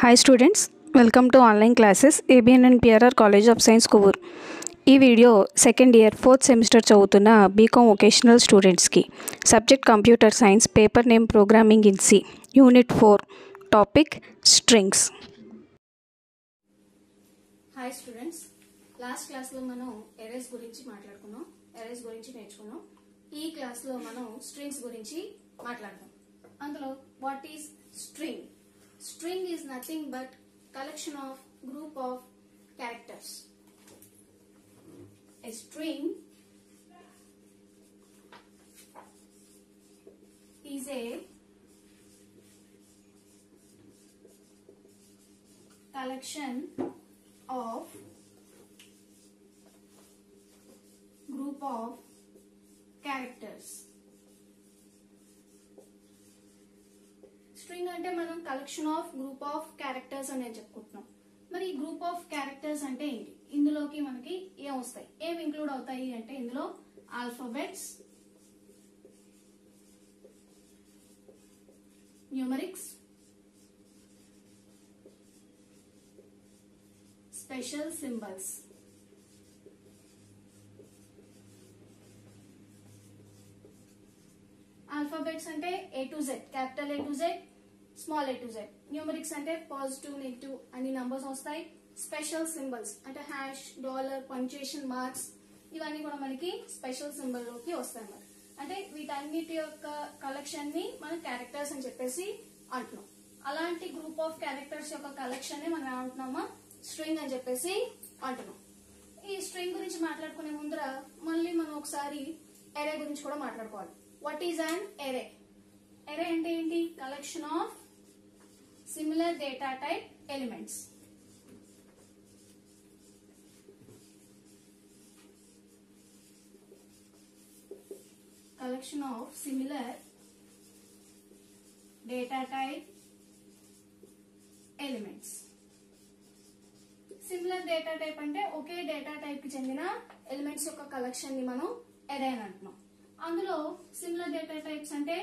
Hi students, welcome to online classes ABN and PRR College of Science Kovur. ఈ video second year fourth semester చదువుతున్న BCom vocational స్టూడెంట్స్కి subject computer science paper name programming in C unit 4 topic strings. Hi students, last క్లాస్లో మనం erase గురించి మాట్లాడుకున్నాం, erase గురించి నేర్చుకున్నాం. ఈ క్లాస్లో మనం స్ట్రింగ్స్ గురించి మాట్లాడదాం. అందులో what is string? String is nothing but collection of group of characters. A string is a collection of group of characters. String అంటే మనం collection of group of characters అని చెప్పుకుంటున్నాం. మరి ఈ గ్రూప్ ఆఫ్ క్యారెక్టర్స్ అంటే ఏంటి? ఇందులోకి మనకి ఏం వస్తాయి, ఏం ఇంక్లూడ్ అవుతాయి అంటే ఇందులో alphabets, numerics, special symbols. Alphabets అంటే A to Z, capital A to Z, small A to Z. Numerics అంటే పాజిటివ్, నెగిటివ్ అన్ని నంబర్స్ వస్తాయి. స్పెషల్ సింబల్స్ అంటే హ్యాష్, డాలర్, పంక్చుయేషన్ మార్క్స్, ఇవన్నీ కూడా మనకి స్పెషల్ సింబల్ లోకి వస్తాయి అన్నమాట. అంటే వీటన్నిటి యొక్క కలెక్షన్ ని మనం క్యారెక్టర్స్ అని చెప్పేసి అంటున్నాం. అలాంటి గ్రూప్ ఆఫ్ క్యారెక్టర్స్ యొక్క కలెక్షన్ ని మనం ఏమంటున్నామా, స్ట్రింగ్ అని చెప్పేసి అంటున్నాం. ఈ స్ట్రింగ్ గురించి మాట్లాడుకునే ముందర మళ్ళీ మనం ఒకసారి ఎరే గురించి కూడా మాట్లాడుకోవాలి. What is an ఎరే? ఎరే అంటే ఏంటి? Collection of similar data type elements. Collection of similar data type elements. Similar data type అంటే ఒకే డేటా టైప్ కి చెందిన ఎలిమెంట్స్ యొక్క కలెక్షన్ ని మనం ఎరే అని అంటున్నాం. అందులో సిమిలర్ డేటా టైప్స్ అంటే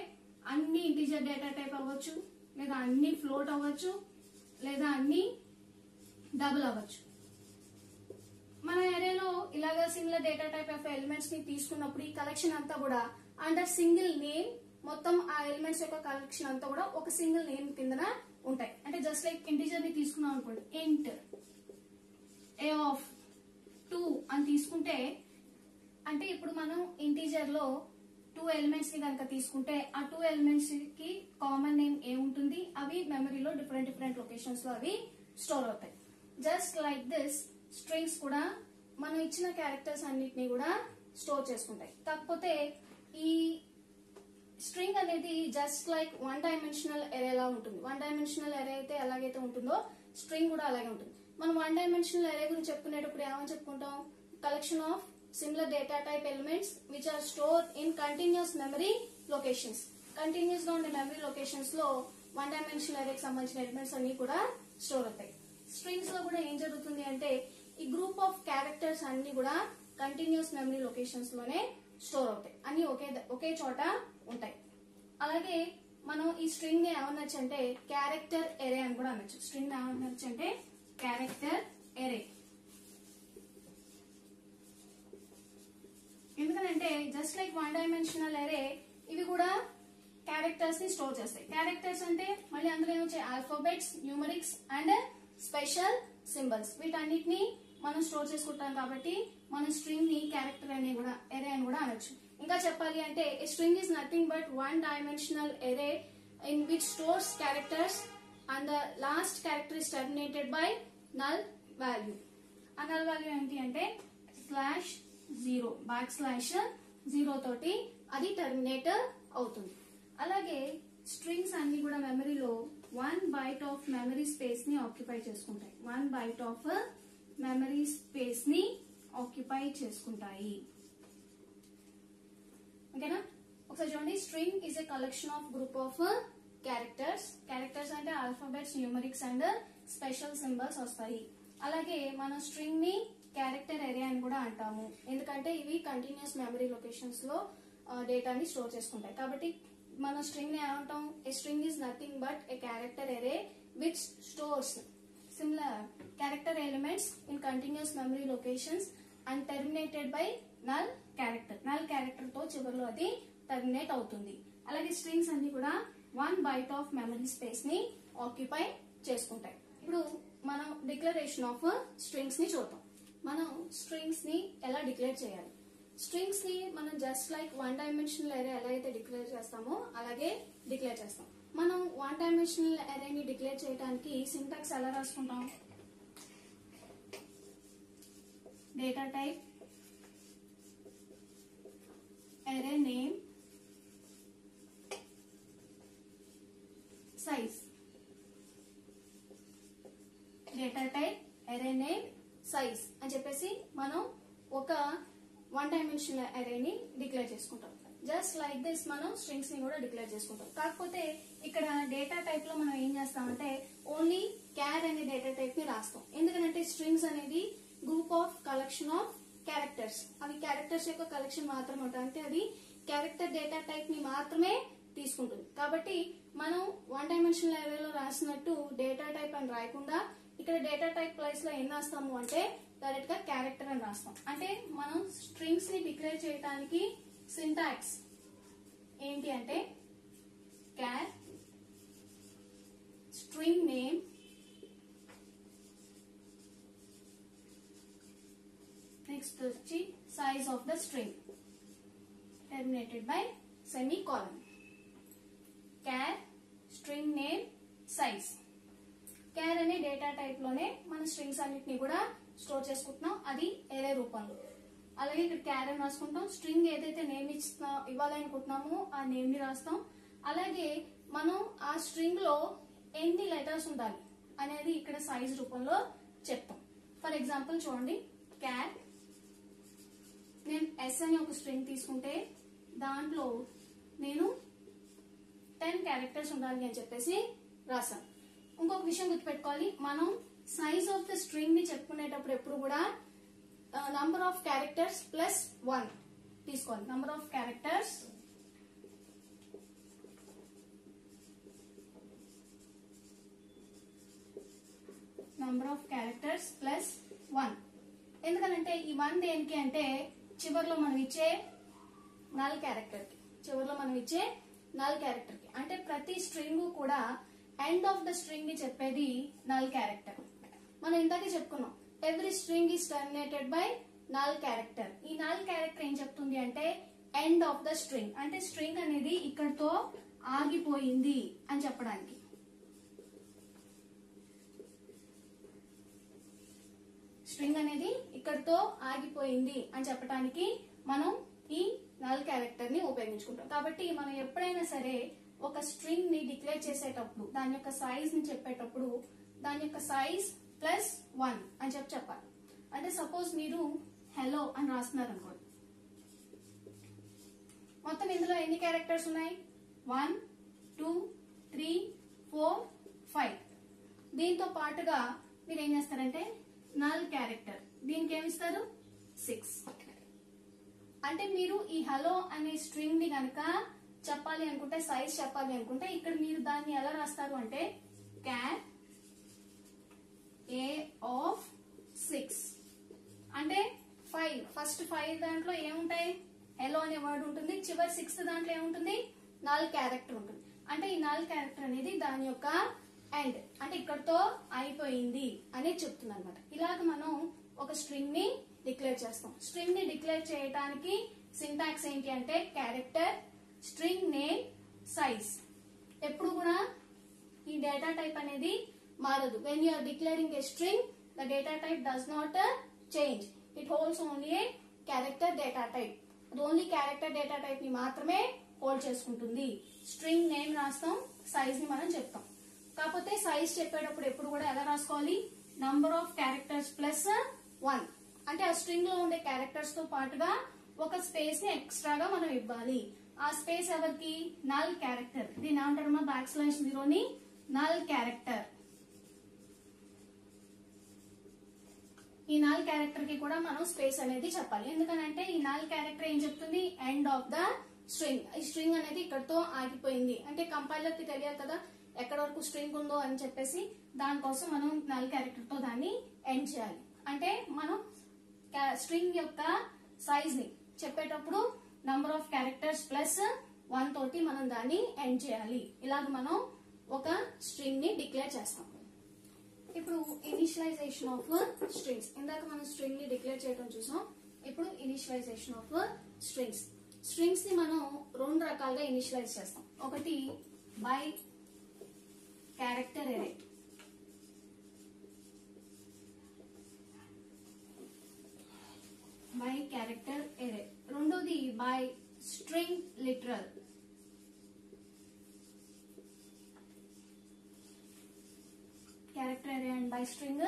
అన్ని ఇంటిజర్ డేటా టైప్ అవ్వచ్చు, లేదా అన్ని ఫ్లోట్ అవ్వచ్చు, లేదా అన్ని డబుల్ అవ్వచ్చు. మన ఎరేలో ఇలాగా similar data type of elements ని తీసుకున్నప్పుడు ఈ కలెక్షన్ అంతా కూడా అండర్ సింగిల్ నేమ్, మొత్తం ఆ ఎలిమెంట్స్ యొక్క కలెక్షన్ అంతా కూడా ఒక సింగిల్ నేమ్ కిందన ఉంటాయి. అంటే జస్ట్ లైక్ ఇంటిజర్ ని తీసుకున్నాం అనుకోండి, ఇంట్ ఏ ఆఫ్ 2 అని తీసుకుంటే, అంటే ఇప్పుడు మనం ఇంటీజర్ లో 2 ఎలిమెంట్స్ ని కనుక తీసుకుంటే ఆ 2 ఎలిమెంట్స్ కి కామన్ నేమ్ ఏముంటుంది, అవి మెమరీలో డిఫరెంట్ లొకేషన్స్ లో అవి స్టోర్ అవుతాయి. జస్ట్ లైక్ దిస్ స్ట్రింగ్స్ కూడా మనం ఇచ్చిన క్యారెక్టర్స్ అన్నిటిని కూడా స్టోర్ చేసుకుంటాయి. కాకపోతే ఈ స్ట్రింగ్ అనేది జస్ట్ లైక్ 1 డైమెన్షనల్ ఎరే లా ఉంటుంది. 1 డైమెన్షనల్ ఎరే అయితే ఎలాగైతే ఉంటుందో స్ట్రింగ్ కూడా అలాగే ఉంటుంది. మనం 1 డైమెన్షనల్ ఎరే గురించి చెప్పుకునేటప్పుడు ఏమని చెప్పుకుంటాం? Collection of similar data type elements which are stored in continuous memory locations. Continuous గా ఉండే మెమరీ లొకేషన్స్ లో 1 డైమెన్షనల్ అరేకి సంబంధించిన ఎలిమెంట్స్ అన్ని కూడా స్టోర్ అవుతాయి. స్ట్రింగ్స్ లో కూడా ఏం జరుగుతుంది అంటే ఈ గ్రూప్ ఆఫ్ క్యారెక్టర్స్ అన్ని కూడా కంటిన్యూస్ మెమరీ లొకేషన్స్ లోనే స్టోర్ అవుతాయి, అన్ని ఒకే చోట ఉంటాయి. అలాగే మనం ఈ స్ట్రింగ్ ని ఏమనొచ్చు అంటే క్యారెక్టర్ ఎరే అని కూడా అనొచ్చు. స్ట్రింగ్ ఏమనొచ్చు అంటే క్యారెక్టర్ ఎరే. ఎందుకంటే జస్ట్ లైక్ 1 డైమెన్షనల్ ఎరే ఇవి కూడా క్యారెక్టర్స్ ని స్టోర్ చేస్తాయి. క్యారెక్టర్స్ అంటే మళ్ళీ అందులో ఏమొచ్చాయి? Alphabets, numerics and special symbols. వీటన్నిటిని మనం స్టోర్ చేసుకుంటాం కాబట్టి మన స్ట్రింగ్ ని క్యారెక్టర్ అని కూడా ఎరే అని కూడా అనొచ్చు. ఇంకా చెప్పాలి అంటే ఏ string is nothing but 1 dimensional ఎరే in which stores characters and the last character is terminated by null value. ఆ నల్ వాల్యూ ఏంటి అంటే /0, /0 తోటి అది టర్మినేట్ అవుతుంది. అలాగే స్ట్రింగ్స్ అన్ని కూడా మెమరీలో 1 బైట్ ఆఫ్ మెమరీ స్పేస్ ని ఆక్యుపై చేసుకుంటాయి. 1 బైట్ ఆఫ్ మెమరీ స్పేస్ ని ఆక్యుపై చేసుకుంటాయి. ఓకేనా? ఒకసారి చూడండి, string is a collection of group of characters. Characters అంటే alphabets, numerics and special symbols వస్తాయి. అలాగే మనం స్ట్రింగ్ ని క్యారెక్టర్ ఎరే అని కూడా అంటాము, ఎందుకంటే ఇవి కంటిన్యూస్ మెమరీ లొకేషన్స్ లో డేటాని స్టోర్ చేసుకుంటాయి. కాబట్టి మన స్ట్రింగ్ ని ఏమంటాం? A string is nothing but a character array which stores similar character elements in continuous memory locations and terminated by null character. null character తో చివరిలో అది టర్మినేట్ అవుతుంది. అలాగే స్ట్రింగ్స్ అన్ని కూడా 1 byte ఆఫ్ మెమరీ స్పేస్ ని ఆక్యుపై చేసుకుంటాయి. ఇప్పుడు మనం డిక్లరేషన్ ఆఫ్ స్ట్రింగ్స్ ని చూద్దాం. మనం స్ట్రింగ్స్ ని ఎలా డిక్లేర్ చేయాలి? స్ట్రింగ్స్ ని మనం జస్ట్ లైక్ 1 dimensional array ఎలా అయితే డిక్లేర్ చేస్తామో అలాగే డిక్లేర్ చేస్తాం. మనం 1 dimensional array ని డిక్లేర్ చేయడానికి సింటాక్స్ ఎలా రాసుకుంటాం? Data type, array name, size. Data type, array name, size అని చెప్పేసి మనం ఒక 1 dimensional array ని డిక్లేర్ చేసుకుంటాం. జస్ట్ లైక్ దిస్ మనం స్ట్రింగ్స్ ని కూడా డిక్లేర్ చేసుకుంటాం. కాకపోతే ఇక్కడ డేటా టైప్ లో మనం ఏం చేస్తామంటే ఓన్లీ క్యార్ అనే డేటా టైప్ ని రాస్తాం. ఎందుకంటే స్ట్రింగ్స్ అనేది group of collection of characters. అవి క్యారెక్టర్స్ యొక్క కలెక్షన్ మాత్రమే ఉంటుంది. అంటే అది క్యారెక్టర్ డేటా టైప్ ని మాత్రమే తీసుకుంటుంది. కాబట్టి మనం 1 dimensional array లో రాసినట్టు డేటా టైప్ అని రాయకుండా ఇక్కడ డేటా టైప్ ప్లేస్ లో ఏం రాస్తాము అంటే డైరెక్ట్ గా క్యారెక్టర్ అని రాస్తాం. అంటే మనం స్ట్రింగ్స్ ని డిక్లేర్ చేయడానికి సింటాక్స్ ఏంటి అంటే క్యార్ స్ట్రింగ్ నేమ్ నెక్స్ట్ వచ్చి size of the string terminated by semicolon. Char string name size. Char అనే డేటా టైప్ లోనే మన స్ట్రింగ్స్ అన్నిటిని కూడా స్టోర్ చేసుకుంటున్నాం, అది ఏరే రూపంలో. అలాగే ఇక్కడ క్యార్ అని రాసుకుంటాం. స్ట్రింగ్ ఏదైతే నేమ్ ఇవ్వాలనుకుంటున్నామో ఆ నేమ్ ని రాస్తాం. అలాగే మనం ఆ స్ట్రింగ్ లో ఎన్ని లెటర్స్ ఉండాలి అనేది ఇక్కడ సైజ్ రూపంలో చెప్తాం. ఫర్ ఎగ్జాంపుల్ చూడండి, క్యార్ నేను ఎస్ అని ఒక స్ట్రింగ్ తీసుకుంటే దాంట్లో నేను 10 క్యారెక్టర్స్ ఉండాలి అని చెప్పేసి రాసాను. ఇంకొక విషయం గుర్తుపెట్టుకోవాలి, మనం సైజ్ ఆఫ్ ద స్ట్రింగ్ ని చెప్పుకునేటప్పుడు ఎప్పుడు కూడా నంబర్ ఆఫ్ క్యారెక్టర్స్ ప్లస్ 1 తీసుకోవాలి. Number of characters plus 1. ఎందుకంటే ఈ 1 దేనికి అంటే చివరిలో మనం ఇచ్చే నల్ క్యారెక్టర్ కి. అంటే ప్రతి స్ట్రింగ్ కూడా ఎండ్ ఆఫ్ ద స్ట్రింగ్ ని చెప్పేది నల్ క్యారెక్టర్. మనం ఇందాకే చెప్పుకున్నాం, every string is terminated by null character. ఈ నల్ క్యారెక్టర్ ఏం చెప్తుంది అంటే ఎండ్ ఆఫ్ ద స్ట్రింగ్. అంటే స్ట్రింగ్ అనేది ఇక్కడతో ఆగిపోయింది అని చెప్పడానికి. స్ట్రింగ్ అనేది ఇక్కడతో ఆగిపోయింది అని చెప్పడానికి మనం ఈ నల్ క్యారెక్టర్ ని ఉపయోగించుకుంటాం. కాబట్టి మనం ఎప్పుడైనా సరే ఒక స్ట్రింగ్ ని డిక్లేర్ చేసేటప్పుడు దాని యొక్క సైజ్ ని చెప్పేటప్పుడు దాని యొక్క సైజ్ ప్లస్ 1 అని చెప్పాలి. అంటే సపోజ్ మీరు హెలో అని రాస్తున్నారు అనుకోండి, మొత్తం ఇందులో ఎన్ని క్యారెక్టర్స్ ఉన్నాయి? 1 2 3 4 5. దీంతో పాటుగా మీరు ఏం చేస్తారంటే నల్ క్యారెక్టర్, దీనికి ఏమిస్తారు? 6. అంటే మీరు ఈ హలో అనే స్ట్రింగ్ ని గనక చెప్పాలి అనుకుంటే, సైజ్ చెప్పాలి అనుకుంటే ఇక్కడ మీరు దాన్ని ఎలా రాస్తారు అంటే క్యార్ ఏ ఆఫ్ 6. అంటే 5 ఫస్ట్ 5 దాంట్లో ఏముంటాయి? హెలో అనే వర్డ్ ఉంటుంది. చివరి 6th దాంట్లో ఏముంటుంది? నల్ క్యారెక్టర్ ఉంటుంది. అంటే ఈ నల్ క్యారెక్టర్ అనేది దాని యొక్క ఎండ్, అంటే ఇక్కడతో అయిపోయింది అనేది చెప్తుంది అనమాట. ఇలాగ మనం ఒక స్ట్రింగ్ ని డిక్లేర్ చేస్తాం. స్ట్రింగ్ ని డిక్లేర్ చేయడానికి సింటాక్స్ ఏంటి అంటే క్యారెక్టర్ స్ట్రింగ్ నేమ్ సైజ్. ఎప్పుడు కూడా ఈ డేటా టైప్ అనేది మారదు. When you are declaring a string, the data type does not change. It holds only a character data type. అది ఓన్లీ క్యారెక్టర్ డేటా టైప్ ని మాత్రమే హోల్డ్ చేసుకుంటుంది. స్ట్రింగ్ నేమ్ రాస్తాం, సైజ్ ని మనం చెప్తాం. కాకపోతే సైజ్ చెప్పేటప్పుడు ఎప్పుడు కూడా ఎలా రాసుకోవాలి? Number of characters plus 1. అంటే ఆ స్ట్రింగ్ లో ఉండే క్యారెక్టర్స్ తో పాటుగా ఒక స్పేస్ ని ఎక్స్ట్రాగా మనం ఇవ్వాలి. ఆ స్పేస్ ఎవరికి? Null character. దీని ఏమంటారు? \0 ని నల్ క్యారెక్టర్. ఈ నల్ క్యారెక్టర్ కి కూడా మనం స్పేస్ అనేది చెప్పాలి. ఎందుకంటే ఈ నల్ క్యారెక్టర్ ఏం చెప్తుంది? End of the string. ఈ స్ట్రింగ్ అనేది ఇక్కడతో ఆగిపోయింది. అంటే కంపైలర్ కి తెలియాలి కదా ఎక్కడ వరకు స్ట్రింగ్ ఉందో అని చెప్పేసి దానికోసం మనం నల్ క్యారెక్టర్ తో దాన్ని ఎండ్ చేయాలి. అంటే మనం స్ట్రింగ్ యొక్క సైజ్ ని చెప్పేటప్పుడు నంబర్ ఆఫ్ క్యారెక్టర్స్ ప్లస్ 1 తోటి మనం దాన్ని ఎండ్ చేయాలి. ఇలాగ మనం ఒక స్ట్రింగ్ ని డిక్లేర్ చేస్తాం. ఇప్పుడు ఇనిషియలైజేషన్ ఆఫ్ స్ట్రింగ్స్, ఇందాక మనం స్ట్రింగ్ ని డిక్లేర్ చేయడం చూసాం. ఇప్పుడు ఇనిషియలైజేషన్ ఆఫ్ స్ట్రింగ్స్. స్ట్రింగ్స్ ని మనం 2 రకాలుగా ఇనిషియలైజ్ చేస్తాం. ఒకటి by character array, by character array. రెండోది by string literal. Character array and by string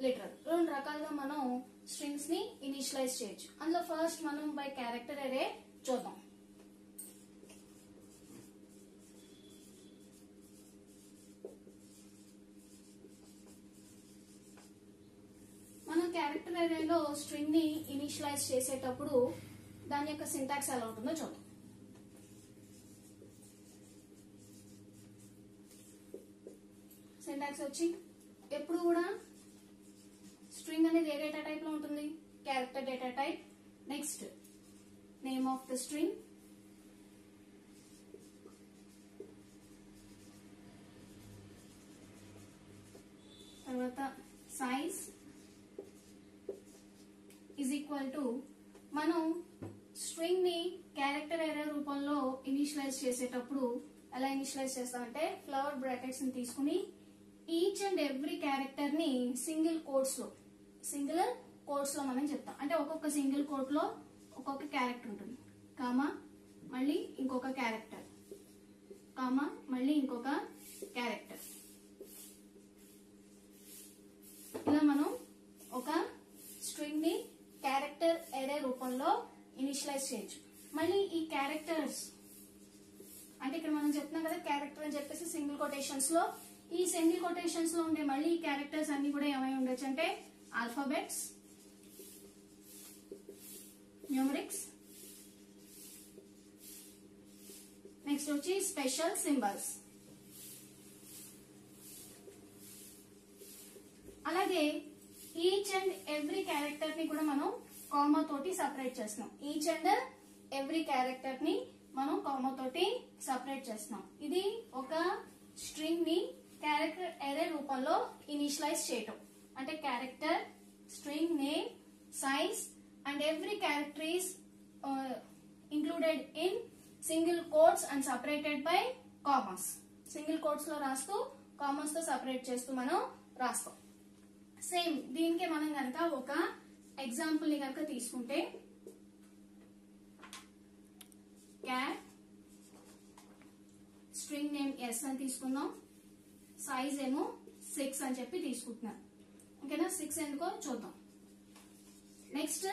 literal 2 రకాలుగా మనం స్ట్రింగ్స్ ని ఇనిషియలైజ్ చేయొచ్చు. అందులో ఫస్ట్ మనం బై క్యారెక్టర్ ఎరే చూద్దాం. మనం క్యారెక్టర్ ఎరేలో స్ట్రింగ్ ని ఇనిషియలైజ్ చేసేటప్పుడు దాని యొక్క సింటాక్స్ ఎలా ఉంటుందో చూద్దాం. సింటాక్స్ వచ్చి ఎప్పుడు కూడా స్ట్రింగ్ అనేది ఏ డేటా టైప్ లో ఉంటుంది? Character data type. Next name of the string, తర్వాత సైజ్ ఈజ్ ఈక్వల్ టు, మనం స్ట్రింగ్ ని క్యారెక్టర్ ఎరే రూపంలో ఇనిషియలైజ్ చేసేటప్పుడు ఎలా ఇనిషియలైజ్ చేస్తామంటే ఫ్లవర్ బ్రాకెట్స్ ని తీసుకుని ఈచ్ అండ్ ఎవ్రీ క్యారెక్టర్ ని సింగిల్ కోట్స్ లో మనం చెప్తాం. అంటే ఒక్కొక్క సింగిల్ కోట్ లో ఒక్కొక్క క్యారెక్టర్ ఉంటుంది. కామా మళ్ళీ ఇంకొక క్యారెక్టర్, కామా మళ్ళీ ఇంకొక క్యారెక్టర్. ఇలా మనం ఒక స్ట్రింగ్ ని క్యారెక్టర్ ఎరే రూపంలో ఇనిషియలైజ్ చేయొచ్చు. మళ్ళీ ఈ క్యారెక్టర్స్ అంటే ఇక్కడ మనం చెప్తున్నాం కదా క్యారెక్టర్ అని చెప్పేసి సింగిల్ కొటేషన్స్ లో, ఈ సింగిల్ కొటేషన్స్ లో ఉండే మళ్ళీ ఈ క్యారెక్టర్స్ అన్ని కూడా ఏమై ఉండొచ్చు అంటే ఆల్ఫాబెట్స్, న్యూమరిక్స్, నెక్స్ట్ వచ్చి స్పెషల్ సింబల్స్. అలాగే ఈచ్ అండ్ ఎవ్రీ క్యారెక్టర్ ని కూడా మనం కామా తోటి సపరేట్ చేస్తున్నాం. ఈచ్ అండ్ ఎవ్రీ క్యారెక్టర్ ని మనం కామా తోటి సపరేట్ చేస్తున్నాం. ఇది ఒక స్ట్రింగ్ ని క్యారెక్టర్ ఎరే రూపంలో ఇనిషియలైజ్ చేయటం. అంటే character, string name, size and every character is included in single quotes and separated by commas. Single quotes లో రాస్తూ కామాస్ తో సపరేట్ చేస్తూ మనం రాస్తాం. సేమ్ దీనికి మనం కనుక ఒక ఎగ్జాంపుల్ ని కనుక తీసుకుంటే క్యాట్, స్ట్రింగ్ నేమ్ ఎస్ అని తీసుకుందాం, సైజ్ ఏమో 6 అని చెప్పి తీసుకుంటున్నాను. ఓకేనా, 6 ఎందుకో చూద్దాం. నెక్స్ట్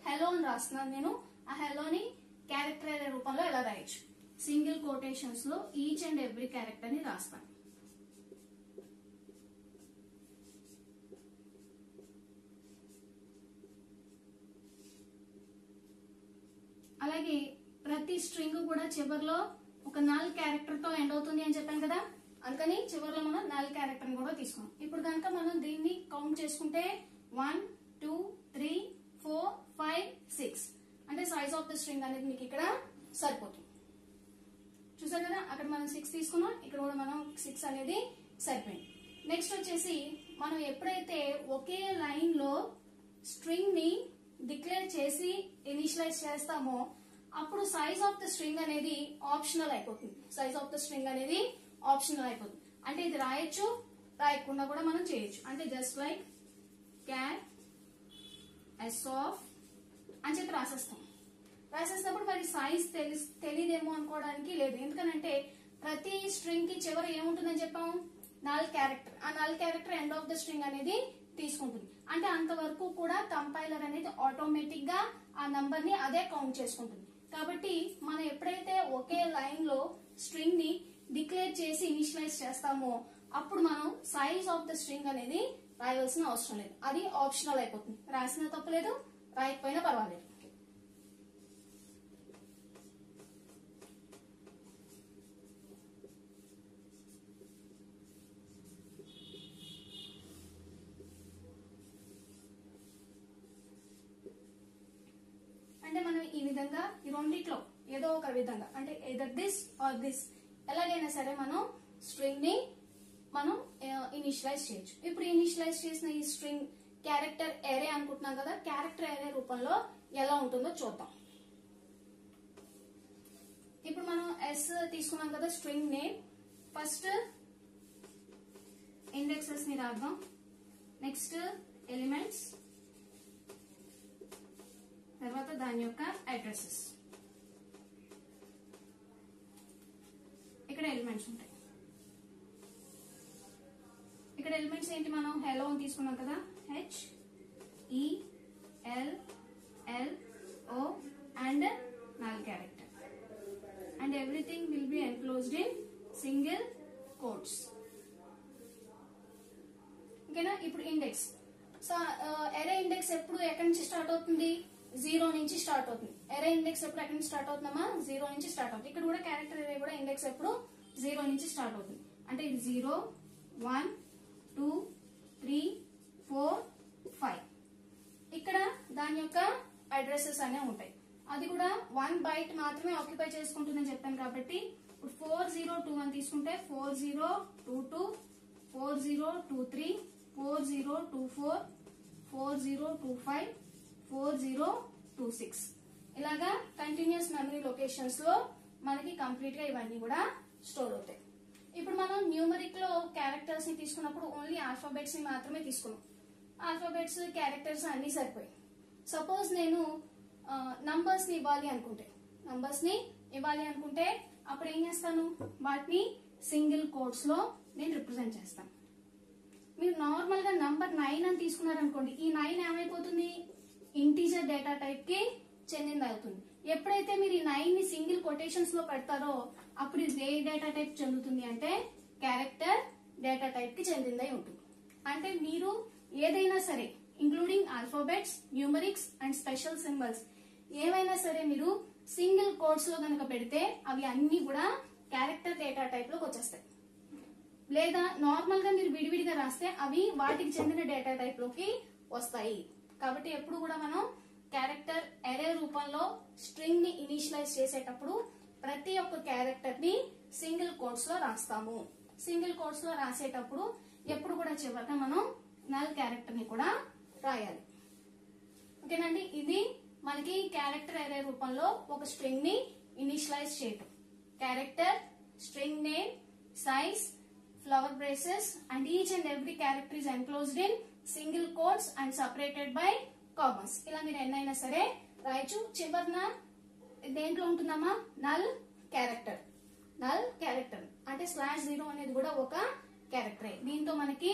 హెలో అని రాస్తున్నాను నేను. ఆ హెలోని క్యారెక్టర్ అనే రూపంలో ఎలా రాయొచ్చు? సింగిల్ కోటేషన్స్ లో ఈచ్ అండ్ ఎవ్రీ క్యారెక్టర్ ని రాస్తాను. అలాగే ప్రతి స్ట్రింగ్ కూడా చివరిలో ఒక నల్ క్యారెక్టర్ తో ఎండ్ అవుతుంది అని చెప్పాను కదా, అందుకని చివరిలో మనం నల్ క్యారెక్టర్ ని కూడా తీసుకున్నాం. ఇప్పుడు కనుక మనం దీన్ని కౌంట్ చేసుకుంటే 1 2 3 4 5 6 అంటే సైజ్ ఆఫ్ ద స్ట్రింగ్ అనేది మీకు ఇక్కడ సరిపోతుంది. చూసారు కదా, అక్కడ మనం 6 తీసుకున్నాం, ఇక్కడ కూడా మనం 6 అనేది సరిపోయింది. నెక్స్ట్ వచ్చేసి మనం ఎప్పుడైతే ఒకే లైన్ లో స్ట్రింగ్ ని డిక్లేర్ చేసి ఇనిషియలైజ్ చేస్తామో అప్పుడు సైజ్ ఆఫ్ ద స్ట్రింగ్ అనేది ఆప్షనల్ అయిపోతుంది. సైజ్ ఆఫ్ ద స్ట్రింగ్ అనేది ఆప్షనల్ అయిపోతుంది. అంటే ఇది రాయొచ్చు, రాయకుండా కూడా మనం చేయొచ్చు. అంటే just like cat S of అని చెప్పి రాసేస్తాం. రాసేసినప్పుడు మరి సైజ్ తెలియదేమో అనుకోవడానికి లేదు. ఎందుకనంటే ప్రతి స్ట్రింగ్ కి చివర ఏముంటుందని చెప్పాము? Null character. ఆ null character end of the string అనేది తీసుకుంటుంది. అంటే అంతవరకు కూడా కంపైలర్ అనేది ఆటోమేటిక్ గా ఆ నంబర్ ని అదే కౌంట్ చేసుకుంటుంది. కాబట్టి మనం ఎప్పుడైతే ఒకే లైన్ లో స్ట్రింగ్ ని డిక్లేర్ చేసి ఇనిషియలైజ్ చేస్తామో అప్పుడు మనం సైజ్ ఆఫ్ ద స్ట్రింగ్ అనేది రాయవలసిన అవసరం లేదు. అది ఆప్షనల్ అయిపోతుంది. రాసినా తప్పలేదు, రాయకపోయినా పర్వాలేదు. రెండిట్లో ఏదో ఒక విధంగా అంటే ఎదర్ దిస్ ఆర్ దిస్ ఎలాగైనా సరే మనం స్ట్రింగ్ ని మనం ఇనిషియలైజ్ చేయొచ్చు. ఇప్పుడు ఇనిషియలైజ్ చేసిన ఈ స్ట్రింగ్ క్యారెక్టర్ ఎరే అనుకుంటున్నాం కదా, క్యారెక్టర్ ఎరే రూపంలో ఎలా ఉంటుందో చూద్దాం. ఇప్పుడు మనం ఎస్ తీసుకున్నాం కదా స్ట్రింగ్ నేమ్. ఫస్ట్ ఇండెక్సెస్ ని రాద్దాం, నెక్స్ట్ ఎలిమెంట్స్, తర్వాత దాని యొక్క అడ్రసెస్. ఇక్కడ ఎలిమెంట్స్ ఉంటాయి. ఇక్కడ ఎలిమెంట్స్ ఏంటి, మనం హెలో అని తీసుకున్నాం కదా, హెచ్ ఈ L L oh and null character and everything will be enclosed in single quotes. ఓకేనా. ఇప్పుడు ఇండెక్స్. సో ఎరే ఇండెక్స్ ఎప్పుడు ఎక్కడి నుంచి స్టార్ట్ అవుతుంది, 0 నుంచి స్టార్ట్ అవుతుంది. ఎరే ఇండెక్స్ ఎప్పుడు ఎక్కడి నుంచి స్టార్ట్ అవుతుందమ్మా, 0 నుంచి స్టార్ట్ అవుతుంది. ఇక్కడ కూడా క్యారెక్టర్ ఎరే కూడా ఇండెక్స్ ఎప్పుడు 0 నుంచి స్టార్ట్ అవుతుంది. అంటే ఇది 0 1 2 3 4 5. ఇక్కడ దాని యొక్క అడ్రసెస్ అనేవి ఉంటాయి. అది కూడా 1 బైట్ మాత్రమే ఆక్యుపై చేసుకుంటుందని చెప్పాను కాబట్టి ఇప్పుడు 4021 తీసుకుంటే 4022 4023 4024 4025 4026 ఇలాగా కంటిన్యూస్ మెమరీ లొకేషన్స్ లో మనకి కంప్లీట్ గా ఇవన్నీ కూడా స్టోర్ అవుతాయి. ఇప్పుడు మనం న్యూమరిక్ లో క్యారెక్టర్స్ ని తీసుకున్నప్పుడు ఓన్లీ ఆల్ఫాబెట్స్ ని మాత్రమే తీసుకున్నాం. ఆల్ఫాబెట్స్ క్యారెక్టర్స్ అన్ని సరిపోయి. సపోజ్ నేను నంబర్స్ ని ఇవ్వాలి అనుకుంటే అప్పుడు ఏం చేస్తాను, వాటిని సింగిల్ కోడ్స్ లో నేను రిప్రజెంట్ చేస్తాను. మీరు నార్మల్ గా నంబర్ 9 అని తీసుకున్నారనుకోండి, ఈ 9 ఏమైపోతుంది, ఇంటీజర్ డేటా టైప్ కి చెందింది అవుతుంది. ఎప్పుడైతే మీరు ఈ 9 ని సింగిల్ కొటేషన్స్ లో పెడతారో అప్పుడు ఇది ఏ డేటా టైప్ చెందుతుంది అంటే క్యారెక్టర్ డేటా టైప్ కి చెందిందై ఉంటుంది. అంటే మీరు ఏదైనా సరే including alphabets, numerics and special symbols ఏవైనా సరే మీరు సింగిల్ కోడ్స్ లో కనుక పెడితే అవి అన్ని కూడా క్యారెక్టర్ డేటా టైప్ లోకి వచ్చేస్తాయి. లేదా నార్మల్ గా మీరు విడివిడిగా రాస్తే అవి వాటికి చెందిన డేటా టైప్ లోకి వస్తాయి. కాబట్టి ఎప్పుడు కూడా మనం క్యారెక్టర్ ఎరే రూపంలో స్ట్రింగ్ ని ఇనిషియలైజ్ చేసేటప్పుడు ప్రతి ఒక్క క్యారెక్టర్ ని సింగిల్ కోడ్స్ లో రాస్తాము. సింగిల్ కోడ్స్ లో రాసేటప్పుడు ఎప్పుడు కూడా చివరిగా మనం నల్ క్యారెక్టర్ ని కూడా రాయాలి. ఓకేనండి. ఇది మనకి క్యారెక్టర్ ఎరే రూపంలో ఒక స్ట్రింగ్ ని ఇనిషియలైజ్ చేయటం. Character, string name, size, flower braces and each and every character is enclosed in single codes and separated by Commons. ఇలా మీరు ఎన్నైనా సరే రాయొచ్చు. చివరిన దేంట్లో ఉంటుందమ్మా, నల్ క్యారెక్టర్. నల్ క్యారెక్టర్ అంటే /0 అనేది కూడా ఒక క్యారెక్టరే. దీంతో మనకి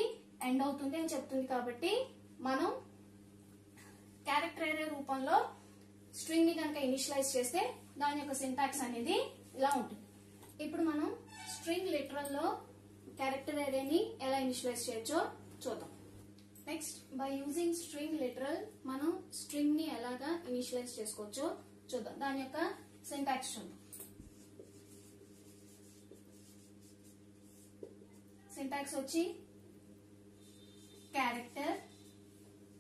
ఎండ్ అవుతుంది అని చెప్తుంది. కాబట్టి మనం క్యారెక్టర్ ఎరే రూపంలో స్ట్రింగ్ ని కనుక ఇనిషియలైజ్ చేస్తే దాని యొక్క సింటాక్స్ అనేది ఇలా ఉంటుంది. ఇప్పుడు మనం స్ట్రింగ్ లిటరల్ లో క్యారెక్టర్ ఎరేని ఎలా ఇనిషియలైజ్ చేయొచ్చో చూద్దాం. Next, by using string literal మనం స్ట్రింగ్ ని ఎలాగా ఇనిషియలైజ్ చేసుకోవచ్చో చూద్దాం. దాని యొక్క సింటాక్స్ చూద్దాం. సింటాక్స్ వచ్చి character,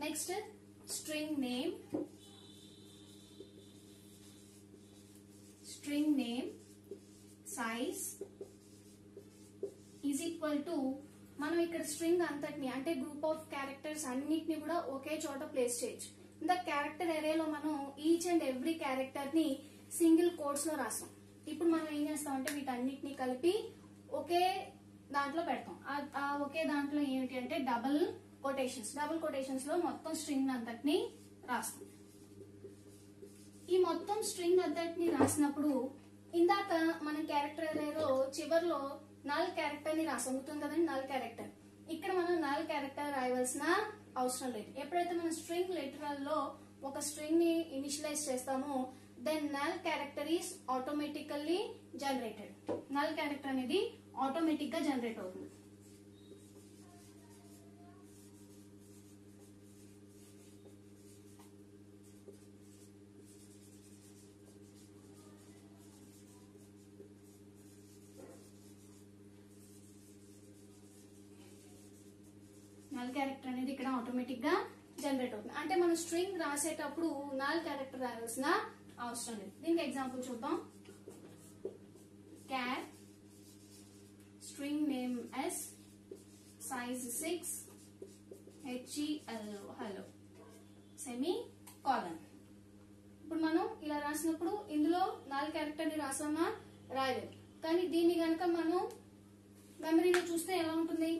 next string name size is equal to మనం ఇక్కడ స్ట్రింగ్ అంతటిని అంటే గ్రూప్ ఆఫ్ క్యారెక్టర్స్ అన్నిటిని కూడా ఒకే చోట ప్లేస్ చేయొచ్చు. ఇంత క్యారెక్టర్ ఎరేలో మనం ఈచ్ అండ్ ఎవ్రీ క్యారెక్టర్ ని సింగిల్ కోడ్స్ లో రాస్తాం. ఇప్పుడు మనం ఏం చేస్తాం అంటే వీటన్నిటిని కలిపి ఒకే దాంట్లో పెడతాం. ఆ ఒకే దాంట్లో ఏమిటి అంటే డబుల్ కొటేషన్స్ లో మొత్తం స్ట్రింగ్ అంతటిని రాస్తాం. ఈ మొత్తం స్ట్రింగ్ అంతటిని రాసినప్పుడు ఇందాక మనం క్యారెక్టర్ ఎరేలో చివర్లో నల్ క్యారెక్టర్ ని రాసవుతుంది కదండి, నల్ క్యారెక్టర్. ఇక్కడ మనం నల్ క్యారెక్టర్ రాయవలసిన అవసరం లేదు. ఎప్పుడైతే మనం స్ట్రింగ్ లిటరల్ లో ఒక స్ట్రింగ్ ని ఇనిషియలైజ్ చేస్తామో then null character is automatically generated. Null character అనేది ఆటోమేటిక్ గా జనరేట్ అవుతుంది. నల్ క్యారెక్టర్ అనేది ఇక్కడ ఆటోమేటిక్ గా జనరేట్ అవుతుంది. అంటే మనం స్ట్రింగ్ రాసేటప్పుడు నల్ క్యారెక్టర్ రాయాల్సిన అవసరం లేదు. దీనికి ఎగ్జాంపుల్ చూద్దాం. Char string name s size 6 HELLO semicolon. ఇప్పుడు మనం ఇలా రాసినప్పుడు ఇందులో 4 క్యారెక్టర్ ని రాసామా? రాయలేదు. కానీ దీన్ని గనక మనం మెమరీలో చూస్తే ఎలా ఉంటుంది?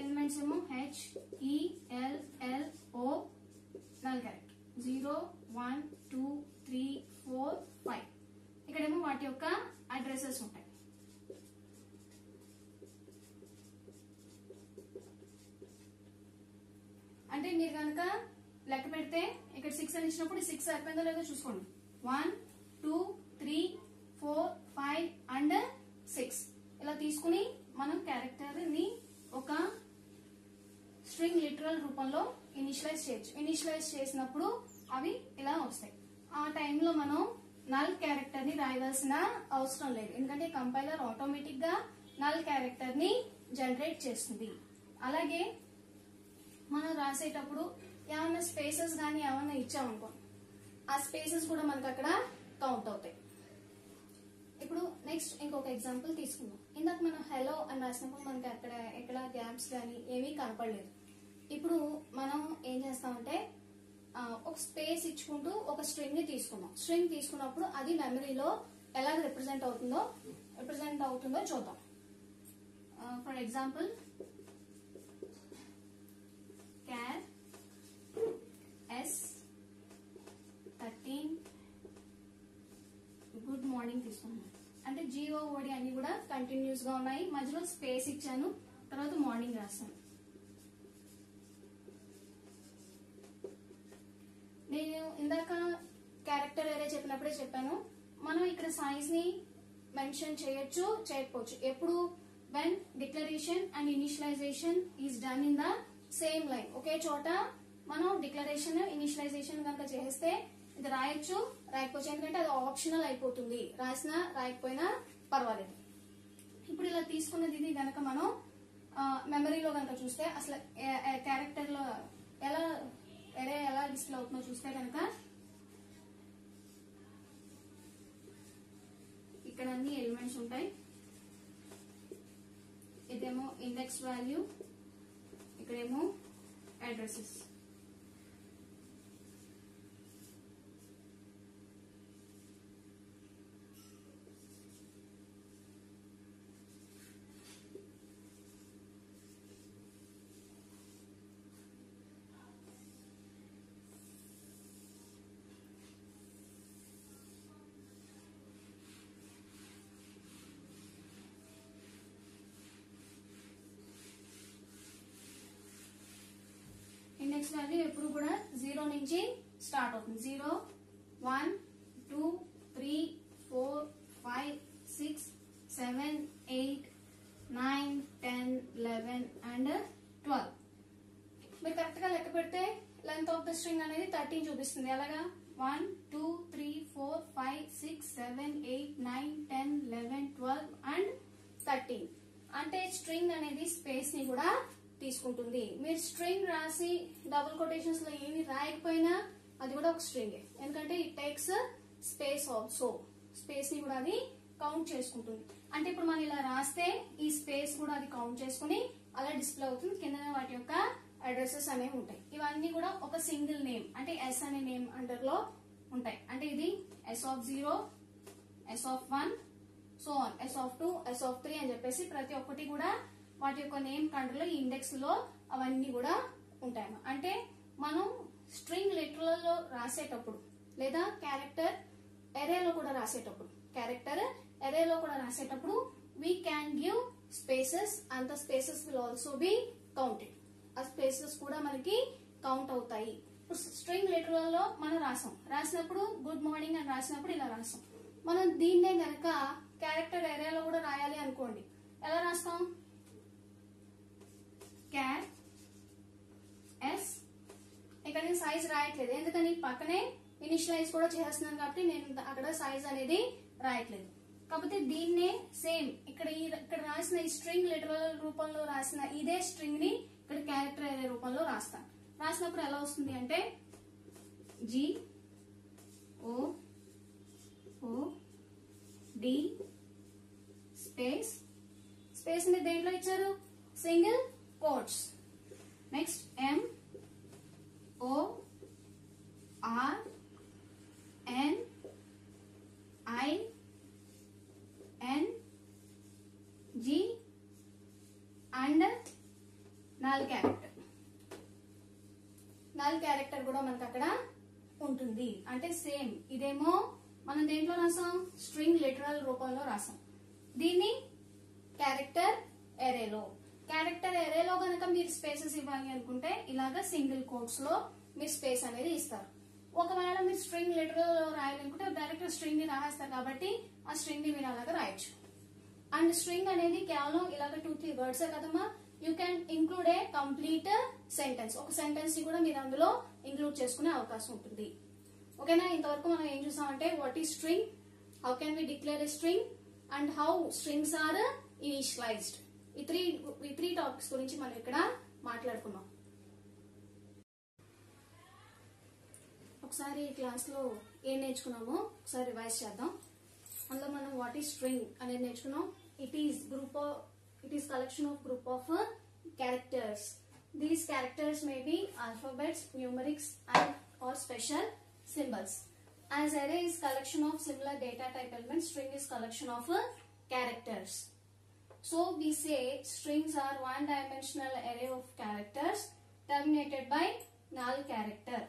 ఎలిమెంట్స్ ఏమో HELLO 4 క్యారెక్టర్ 0 1 2 3 4 5. ఇక్కడేమో వాటి యొక్క అడ్రసెస్ ఉంటాయి. అంటే మీరు కనుక లెక్క పెడితే ఇక్కడ 6 అని ఇచ్చినప్పుడు 6 అయిపోయిందో లేదో చూసుకోండి. 1 2 3 4 5 అండ్ 6 ఇలా తీసుకుని మనం క్యారెక్టర్ ని ఒక స్ట్రింగ్ లిటరల్ రూపంలో ఇనిషియలైజ్ చేయొచ్చు. ఇనిషియలైజ్ చేసినప్పుడు అవి ఇలా వస్తాయి. ఆ టైంలో మనం నల్ క్యారెక్టర్ ని రాయవలసిన అవసరం లేదు, ఎందుకంటే కంపైలర్ ఆటోమేటిక్ గా నల్ క్యారెక్టర్ ని జనరేట్ చేస్తుంది. అలాగే మనం రాసేటప్పుడు ఏమన్నా స్పేసెస్ గానీ ఏమన్నా ఇచ్చామనుకో, ఆ స్పేసెస్ కూడా మనకు అక్కడ కౌంట్ అవుతాయి. ఇప్పుడు నెక్స్ట్ ఇంకొక ఎగ్జాంపుల్ తీసుకుందాం. ఇందాక మనం హెలో అని రాసినప్పుడు మనకి అక్కడ ఎక్కడ గ్యాప్స్ గానీ ఏమీ కనపడలేదు. ఇప్పుడు మనం ఏం చేస్తామంటే ఒక స్పేస్ ఇచ్చుకుంటూ ఒక స్ట్రింగ్ ని తీసుకున్నాం. స్ట్రింగ్ తీసుకున్నప్పుడు అది మెమరీలో ఎలా రిప్రజెంట్ అవుతుందో చూద్దాం. For example char S13 good morning తీసుకున్నాను. అంటే GOOD అన్ని కూడా కంటిన్యూస్ గా ఉన్నాయి. మధ్యలో స్పేస్ ఇచ్చాను, తర్వాత మార్నింగ్ రాస్తాను. నేను ఇందాక క్యారెక్టర్ ఏరే చెప్పినప్పుడే చెప్పాను, మనం ఇక్కడ సైజ్ ని మెన్షన్ చేయొచ్చు, చేయకపోవచ్చు. ఎప్పుడు when declaration and initialization is done in the same line, ఒకే చోట మనం డిక్లరేషన్ ఇనిషియలైజేషన్ కనుక చేస్తే ఇది రాయొచ్చు, రాయకపోవచ్చు. ఎందుకంటే అది ఆప్షనల్ అయిపోతుంది, రాసినా రాయకపోయినా పర్వాలేదు. ఇప్పుడు ఇలా తీసుకున్నది ఇది గనక మనం మెమరీలో కనుక చూస్తే అసలు క్యారెక్టర్ లో ఎలా డిస్ప్లే అవుతుందో చూస్తే కనుక ఇక్కడ అన్ని ఎలిమెంట్స్ ఉంటాయి. ఇదేమో ఇండెక్స్ వాల్యూ, ఇక్కడేమో అడ్రసెస్. ఇండెక్స్ వాల్యూ ఎప్పుడు కూడా 0 నుంచి స్టార్ట్ అవుతుంది. 0 1 2 3 4 5 6 7 8 9 10 11 అండ్ 12. మీరు కరెక్ట్ గా లెక్క పెడితే లెంత్ ఆఫ్ ద స్ట్రింగ్ అనేది 13 చూపిస్తుంది. ఎలాగా 1 2 3 4 5 6 7 8 9 10 11 12 అండ్ 13. అంటే స్ట్రింగ్ అనేది స్పేస్ ని కూడా తీసుకుంటుంది. మీరు స్ట్రింగ్ రాసి డబుల్ కొటేషన్స్ లో ఏమి రాయకపోయినా అది కూడా ఒక స్ట్రింగ్, ఎందుకంటే it takes space also. Space ని కూడా అది కౌంట్ చేసుకుంటుంది. అంటే ఇప్పుడు మనం ఇలా రాస్తే ఈ స్పేస్ కూడా అది కౌంట్ చేసుకుని అలా డిస్ప్లే అవుతుంది. కింద వాటి యొక్క అడ్రసెస్ అనేవి ఉంటాయి. ఇవన్నీ కూడా ఒక సింగిల్ నేమ్, అంటే ఎస్ అనే నేమ్ అండర్ లో ఉంటాయి. అంటే ఇది S0, S1, so on, S2, S3 అని చెప్పేసి ప్రతి ఒక్కటి కూడా వాటి యొక్క నేమ్ కంట్రోల్ ఈ ఇండెక్స్ లో అవన్నీ కూడా ఉంటాయి. అంటే మనం స్ట్రింగ్ లిటరల్ లో రాసేటప్పుడు లేదా క్యారెక్టర్ ఎరేలో కూడా రాసేటప్పుడు we can give spaces and the spaces will also be counted. ఆ స్పేసెస్ కూడా మనకి కౌంట్ అవుతాయి. ఇప్పుడు స్ట్రింగ్ లిటరల్ లో మనం రాసినప్పుడు గుడ్ మార్నింగ్ అని రాసినప్పుడు ఇలా రాసాం. మనం దీన్నే గనక క్యారెక్టర్ ఎరేలో కూడా రాయాలి అనుకోండి, ఎలా రాస్తాం? క్యార్ ఎస్, ఇక్కడ నేను సైజ్ రాయట్లేదు, ఎందుకని పక్కనే ఇనిషియలైజ్ కూడా చేస్తున్నాను కాబట్టి నేను అక్కడ సైజ్ అనేది రాయట్లేదు. కాకపోతే దీన్నే సేమ్ ఇక్కడ రాసిన ఈ స్ట్రింగ్ లిటరల్ రూపంలో రాసిన ఇదే స్ట్రింగ్ ని ఇక్కడ క్యారెక్టర్ అరే రూపంలో రాస్తాను. రాసినప్పుడు ఎలా వస్తుంది అంటే G O O D space space ని దేంట్లో ఇచ్చారు? Single quotes. Next M O R N I N G and null character. Null character కూడా మనకు అక్కడ ఉంటుంది. అంటే సేమ్ ఇదేమో మనం దేంట్లో రాసాం? స్ట్రింగ్ లిటరల్ రూపంలో రాసాం. దీన్ని క్యారెక్టర్ ఎరేలో. క్యారెక్టర్ ఎరేలో గనక మీరు స్పేసెస్ ఇవ్వాలి అనుకుంటే ఇలాగా సింగిల్ కోట్స్ లో మీరు స్పేస్ అనేది ఇస్తారు. ఒకవేళ మీరు స్ట్రింగ్ లిటరల్ లో రాయాలనుకుంటే డైరెక్ట్ స్ట్రింగ్ ని రాస్తారు కాబట్టి ఆ స్ట్రింగ్ ని మీరు అలాగా రాయొచ్చు. అండ్ స్ట్రింగ్ అనేది కేవలం ఇలాగ 2-3 వర్డ్స్ కదమ్మా. You can include A complete sentence. ఒక సెంటెన్స్ ని కూడా మీరు అందులో ఇంక్లూడ్ చేసుకునే అవకాశం ఉంటుంది. ఓకేనా? ఇంతవరకు మనం ఏం చూసామంటే what is string, how can we declare a string and how strings are initialised. ఈ త్రీ టాపిక్స్ గురించి మనం ఇక్కడ మాట్లాడుకున్నాం. ఒకసారి ఈ క్లాస్ లో ఏం నేర్చుకున్నామో ఒకసారి రివైజ్ చేద్దాం. అందులో మనం వాట్ ఈస్ స్ట్రింగ్ అనేది నేర్చుకున్నాం. It is collection of group of characters. These characters may be alphabets, numerics and or special symbols. As array is collection of similar data type elements, string is collection of characters. So we say strings are one-dimensional array of characters terminated by null character.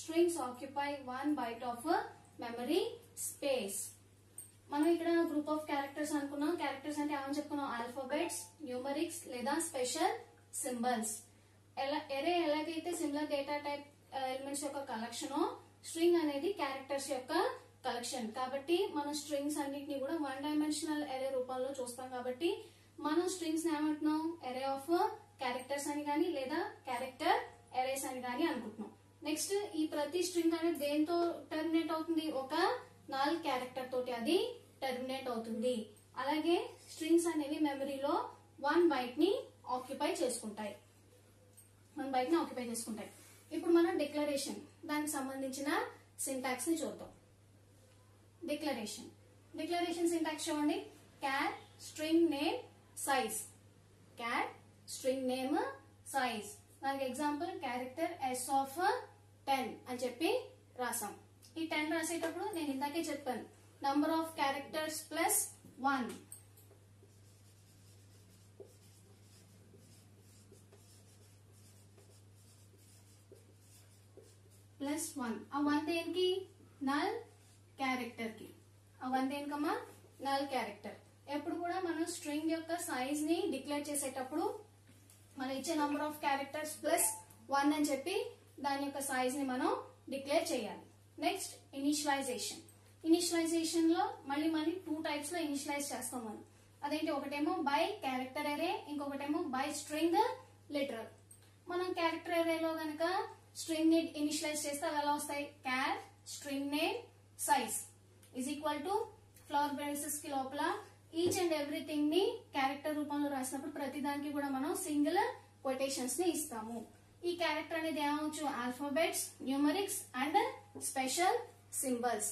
Strings occupy 1 byte of memory space. మనం ఇక్కడ group of characters అనుకున్నాం. Characters అంటే ఏమని చెప్పుకున్నాం? Alphabets, numerics లేదా special symbols. ఎరే ఎలాగైతే similar data type elements యొక్క collection, string అనేది క్యారెక్టర్స్ యొక్క కలెక్షన్. కాబట్టి మనం స్ట్రింగ్స్ అన్నిటిని కూడా 1 డైమెన్షనల్ ఎరే రూపంలో చూస్తాం. కాబట్టి మనం స్ట్రింగ్స్ ఏమంటున్నాం? ఎరే ఆఫ్ క్యారెక్టర్స్ అని కానీ లేదా క్యారెక్టర్ ఎరేస్ అని కానీ అనుకుంటున్నాం. నెక్స్ట్ ఈ ప్రతి స్ట్రింగ్ అనేది దేంతో టర్మినేట్ అవుతుంది? ఒక నల్ క్యారెక్టర్ తోటి అది టర్మినేట్ అవుతుంది. అలాగే స్ట్రింగ్స్ అనేవి మెమరీలో 1 బైట్ ని ఆక్యుపై చేసుకుంటాయి. ఇప్పుడు మనం డిక్లరేషన్ దానికి సంబంధించిన సింటాక్స్ ని చూద్దాం. డిక్లరేషన్ సింటాక్స్ చూడండి. Char string name size. Char string name size. దానికి ఎగ్జాంపుల్ క్యారెక్టర్ s ఆఫ్ 10 అని చెప్పి రాసాం. ఈ 10 రాసేటప్పుడు నేను ఇందాకే చెప్పాను number of characters plus 1. Plus 1. ఆ 1 దేనికి? నల్ క్యారెక్టర్ కి. ఆ 1 దేనికమ్మా? Null character. ఎప్పుడు కూడా మనం స్ట్రింగ్ యొక్క సైజ్ ని డిక్లేర్ చేసేటప్పుడు మనం ఇచ్చే నంబర్ ఆఫ్ క్యారెక్టర్స్ ప్లస్ 1 అని చెప్పి దాని యొక్క సైజ్ ని మనం డిక్లేర్ చేయాలి. నెక్స్ట్ ఇనిషియలైజేషన్ లో మళ్ళీ 2 టైప్స్ లో ఇనిషియలైజ్ చేస్తాం మనం. అదేంటి? ఒకటేమో బై క్యారెక్టర్ ఎరే, ఇంకొకటేమో బై స్ట్రింగ్ లిటరల్. మనం క్యారెక్టర్ ఎరేలో గనక స్ట్రింగ్ ని ఇనిషియలైజ్ చేస్తే అవి ఎలా వస్తాయి? Char string name size is equal to flower braces కి లోపల ఈచ్ అండ్ ఎవ్రీథింగ్ ని క్యారెక్టర్ రూపంలో రాసినప్పుడు ప్రతి దానికి కూడా మనం సింగిల్ కొటేషన్స్ ని ఇస్తాము. ఈ క్యారెక్టర్ అనేది ఏమవచ్చు? Alphabets, numerics and special symbols.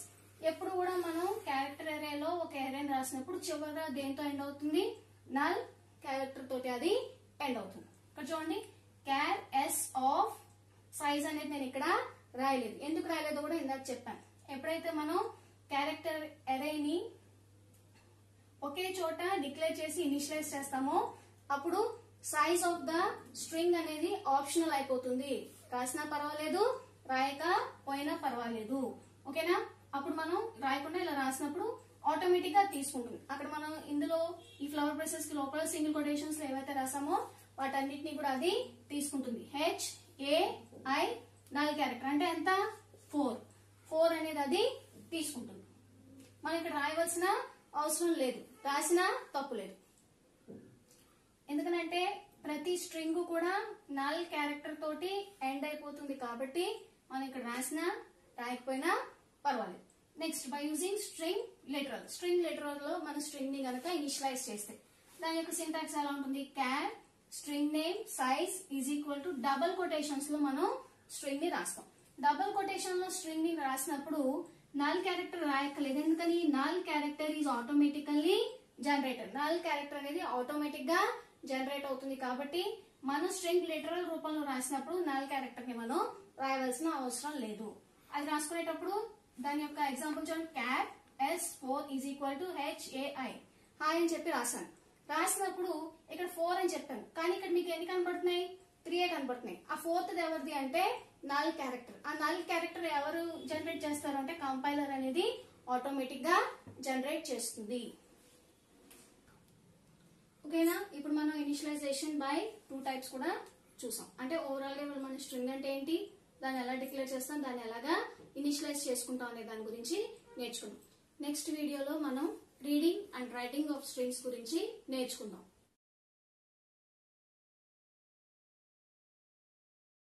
ఎప్పుడు కూడా మనం క్యారెక్టర్ ఎరేలో ఒక ఎరేని రాసినప్పుడు చివర దేంతో ఎండ్ అవుతుంది? నల్ క్యారెక్టర్ తోటి అది ఎండ్ అవుతుంది. ఇక్కడ చూడండి, క్యార్ ఎస్ ఆఫ్ సైజ్ అనేది నేను ఇక్కడ రాయలేదు. ఎందుకు రాయలేదో కూడా ఇందాక చెప్పాను. ఎప్పుడైతే మనం క్యారెక్టర్ ఎరేని ఒకే చోట డిక్లేర్ చేసి ఇనిషియలైజ్ చేస్తామో అప్పుడు సైజ్ ఆఫ్ ద స్ట్రింగ్ అనేది ఆప్షనల్ అయిపోతుంది. రాసినా పర్వాలేదు, రాయకపోయినా పర్వాలేదు. ఓకేనా? అప్పుడు మనం రాయకుండా ఇలా రాసినప్పుడు ఆటోమేటిక్ గా తీసుకుంటుంది. అక్కడ మనం ఇందులో ఈ ఫ్లవర్ బ్రేసెస్ కి లోపల సింగిల్ కొటేషన్స్ లో ఏవైతే రాసామో వాటన్నిటిని కూడా అది తీసుకుంటుంది. HAI నల్ క్యారెక్టర్ అంటే ఎంత? 4 అనేది అది తీసుకుంటుంది. మనం ఇక్కడ రాయవలసిన అవసరం లేదు, రాసినా తప్పు లేదు. ఎందుకనంటే ప్రతి స్ట్రింగ్ కూడా నల్ క్యారెక్టర్ తోటి ఎండ్ అయిపోతుంది కాబట్టి మనం ఇక్కడ రాసినా రాయకపోయినా పర్వాలేదు. Next by using string literal లో మన స్ట్రింగ్ ని గనక ఇనిషియలైజ్ చేస్తే దాని యొక్క సింటాక్స్ ఎలా ఉంటుంది? Char string name size is equal to double quotations లో మనం స్ట్రింగ్ ని రాస్తాం. డబుల్ కొటేషన్ లో స్ట్రింగ్ ని రాసినప్పుడు నల్ క్యారెక్టర్ రాయక్కలేదు. ఎందుకని? Null character is automatically generated. Null character అనేది ఆటోమేటిక్ గా జనరేట్ అవుతుంది కాబట్టి మనం స్ట్రింగ్ లిటరల్ రూపంలో రాసినప్పుడు నల్ క్యారెక్టర్ ని మనం రాయవలసిన అవసరం లేదు. అది రాసుకునేటప్పుడు దాని యొక్క ఎగ్జాంపుల్ చూడండి. Cap S4 is equal to HAI hi అని చెప్పి రాశాను. రాసినప్పుడు ఇక్కడ 4 అని చెప్పాను, కానీ ఇక్కడ మీకు ఎన్ని కనబడుతున్నాయి? 3 కనబడుతున్నాయి. ఆ 4th ఎవరిది అంటే నల్ క్యారెక్టర్. ఆ నల్ క్యారెక్టర్ ఎవరు జనరేట్ చేస్తారు అంటే కంపైలర్ అనేది ఆటోమేటిక్ గా జనరేట్ చేస్తుంది. ఓకేనా? ఇప్పుడు మనం ఇనిషియలైజేషన్ బై 2 టైప్స్ కూడా చూసాం. అంటే ఓవరాల్ గా మన స్ట్రింగ్ అంటే ఏంటి, దాన్ని ఎలా డిక్లేర్ చేస్తాం, దాన్ని ఎలాగా ఇనిషియలైజ్ చేసుకుంటాం అనే దాని గురించి నేర్చుకుందాం. నెక్స్ట్ వీడియోలో మనం reading and writing of strings గురించి నేర్చుకుందాం.